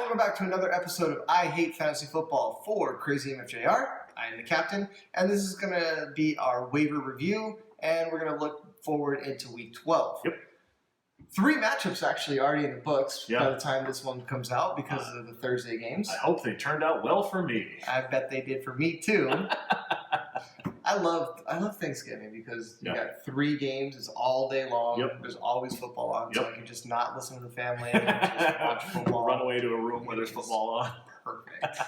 welcome back to another episode of I Hate Fantasy Football for Crazy MFJR. I am the captain, and this is going to be our waiver review, and we're going to look forward into Week 12. Yep. 3 matchups actually already in the books Yeah. by the time this one comes out because of the Thursday games. I hope they turned out well for me. I bet they did for me too. I love Thanksgiving because you got 3 games. It's all day long. Yep. There's always football on, so Yep. I can just not listen to the family and just watch football. Run away to a room where there's football on. Perfect.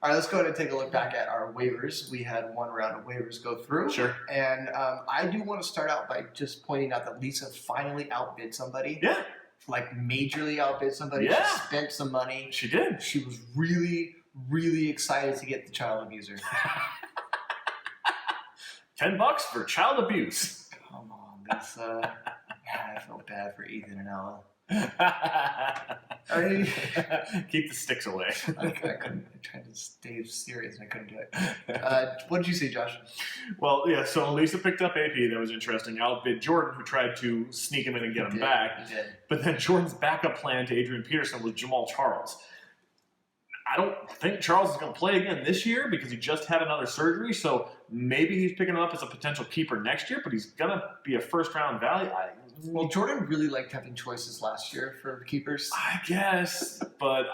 All right, let's go ahead and take a look back at our waivers. We had one round of waivers go through. Sure. And I do want to start out by just pointing out that Lisa finally outbid somebody. Yeah, Like majorly outbid somebody. Yeah. She spent some money. she did. She was really, really excited to get the child abuser. $10 for child abuse. Come on, Lisa. Man, I feel bad for Ethan and Ella. Keep the sticks away. I tried to stay serious and I couldn't do it. What did you say, Josh? Well, yeah, so Lisa picked up AP. That was interesting. Outbid Jordan, who tried to sneak him in and get him back. He did. But then Jordan's backup plan to Adrian Peterson was Jamal Charles. I don't think Charles is going to play again this year because he just had another surgery. So maybe he's picking him up as a potential keeper next year, but he's going to be a first-round value. Well, Jordan really liked having choices last year for keepers. I guess, but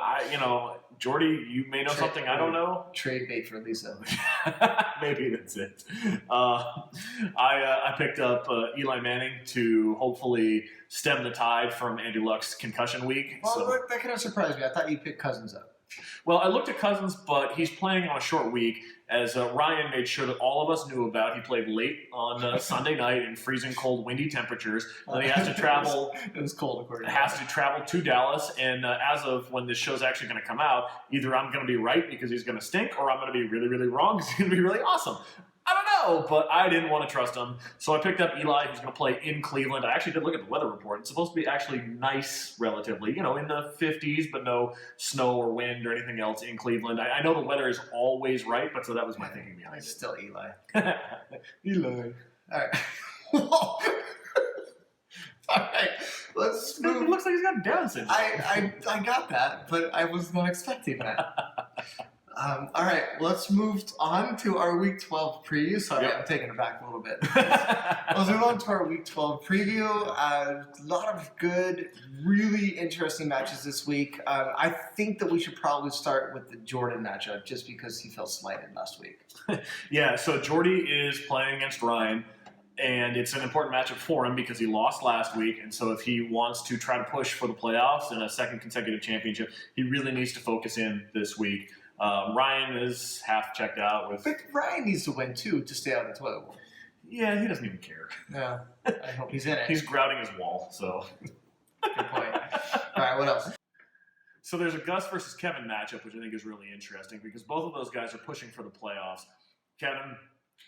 Jordy, you may know something I don't know. Trade bait for Lisa. Maybe that's it. I picked up Eli Manning to hopefully stem the tide from Andrew Luck's concussion week. Well, that kind of surprised me. I thought you'd pick Cousins up. Well, I looked at Cousins, but he's playing on a short week, as Ryan made sure that all of us knew about. He played late on Sunday night in freezing cold, windy temperatures. Then he has to travel. It was cold, according to Has to travel to Dallas, and as of when this show's actually going to come out, either I'm going to be right because he's going to stink, or I'm going to be really, really wrong because he's going to be really awesome. I don't know, but I didn't want to trust him, so I picked up Eli, who's going to play in Cleveland. I actually did look at the weather report. It's supposed to be actually nice, relatively, in the 50s, but no snow or wind or anything else in Cleveland. I know the weather is always right, but so that was my thinking behind it. It's still Eli. Eli. All right. All right. Let's It move. looks like he's got Down syndrome. I got that, but I was not expecting that. All right, let's move on to our Week 12 preview. Sorry, Yep. I'm taking it back a little bit. Let's move on to our Week 12 preview. A lot of good, really interesting matches this week. I think that we should probably start with the Jordan matchup just because he felt slighted last week. Yeah, so Jordy is playing against Ryan, and it's an important matchup for him because he lost last week, and so if he wants to try to push for the playoffs and a second consecutive championship, he really needs to focus in this week. Ryan is half checked out with... But Ryan needs to win, too, to stay out of the toilet bowl. Yeah, he doesn't even care. Yeah, I hope he's in it. He's grouting his wall, so... Good point. All right, what else? So there's a Gus versus Kevin matchup, which I think is really interesting because both of those guys are pushing for the playoffs. Kevin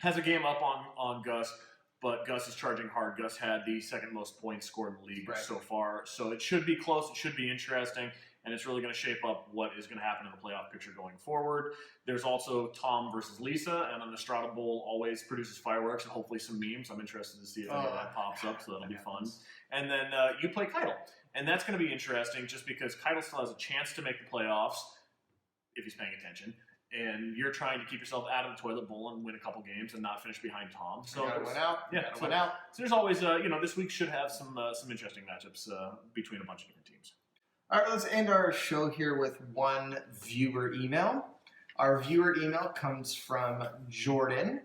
has a game up on Gus, but Gus is charging hard. Gus had the second most points scored in the league so far, so it should be close. It should be interesting, and it's really going to shape up what is going to happen in the playoff picture going forward. There's also Tom versus Lisa, and an Estrada Bowl always produces fireworks and hopefully some memes. I'm interested to see if any of that pops up, so that'll be fun. And then you play Keitel, and that's going to be interesting just because Keitel still has a chance to make the playoffs if he's paying attention. And you're trying to keep yourself out of the toilet bowl and win a couple games and not finish behind Tom. So You gotta win out. Yeah, You gotta so- win out. So there's always, this week should have some interesting matchups between a bunch of different teams. All right, let's end our show here with one viewer email. Our viewer email comes from Jordan.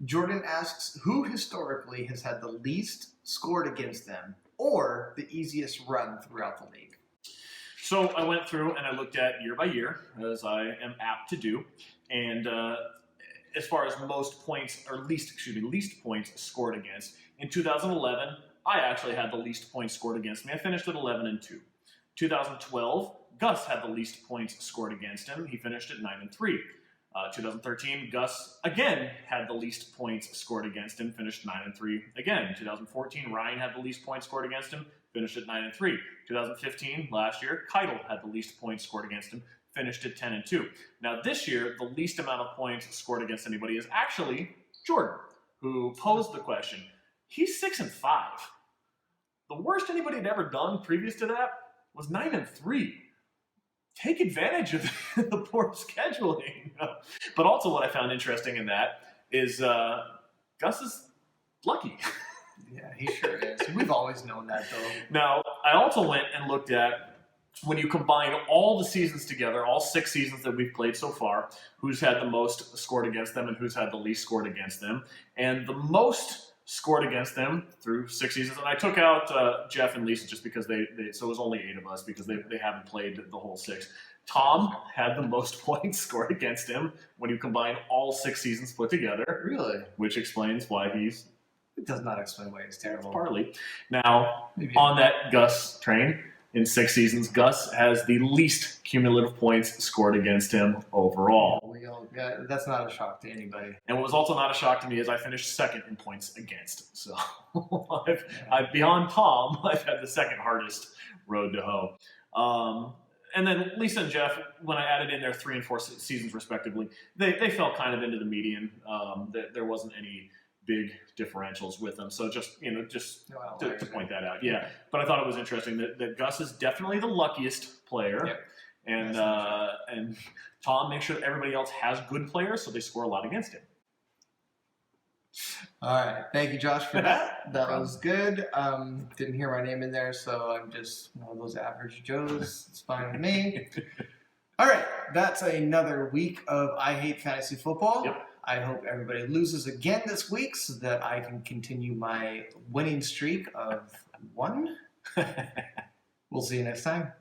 Jordan asks, who historically has had the least scored against them or the easiest run throughout the league? So I went through and I looked at year by year, as I am apt to do, and as far as least points scored against, in 2011, I actually had the least points scored against me. I finished at 11-2. 2012, Gus had the least points scored against him. He finished at 9-3. 2013, Gus again had the least points scored against him, finished 9-3 again. 2014, Ryan had the least points scored against him, finished at 9-3. 2015, last year, Keitel had the least points scored against him, finished at 10-2. Now this year, the least amount of points scored against anybody is actually Jordan, who posed the question. He's 6-5. The worst anybody had ever done previous to that was 9-3. take advantage of the poor scheduling. But also, what I found interesting in that is Gus is lucky. Yeah, he sure is. We've always known that, though. Now, I also went and looked at when you combine all the seasons together, all 6 seasons that we've played so far, who's had the most scored against them and who's had the least scored against them. And the most scored against them through 6 seasons. And I took out Jeff and Lisa just because so it was only 8 of us because they haven't played the whole 6. Tom had the most points scored against him when you combine all 6 seasons put together. Really? Which explains why he's... It does not explain why he's terrible. Partly. Now, Maybe. On that Gus train, in 6 seasons, Gus has the least cumulative points scored against him overall. Yeah, that's not a shock to anybody. And what was also not a shock to me is I finished 2nd in points against. So I've beyond Tom, I've had the 2nd hardest road to hoe. And then Lisa and Jeff, when I added in their 3 and 4 seasons respectively, they fell kind of into the median. There wasn't any big differentials with them. So just to point that out. Yeah. But I thought it was interesting that Gus is definitely the luckiest player. Yep. And Tom makes sure that everybody else has good players, so they score a lot against him. All right. Thank you, Josh, for that. That was good. Didn't hear my name in there, so I'm just one of those average Joes. It's fine with me. All right. That's another week of I Hate Fantasy Football. Yep. I hope everybody loses again this week so that I can continue my winning streak of 1. We'll see you next time.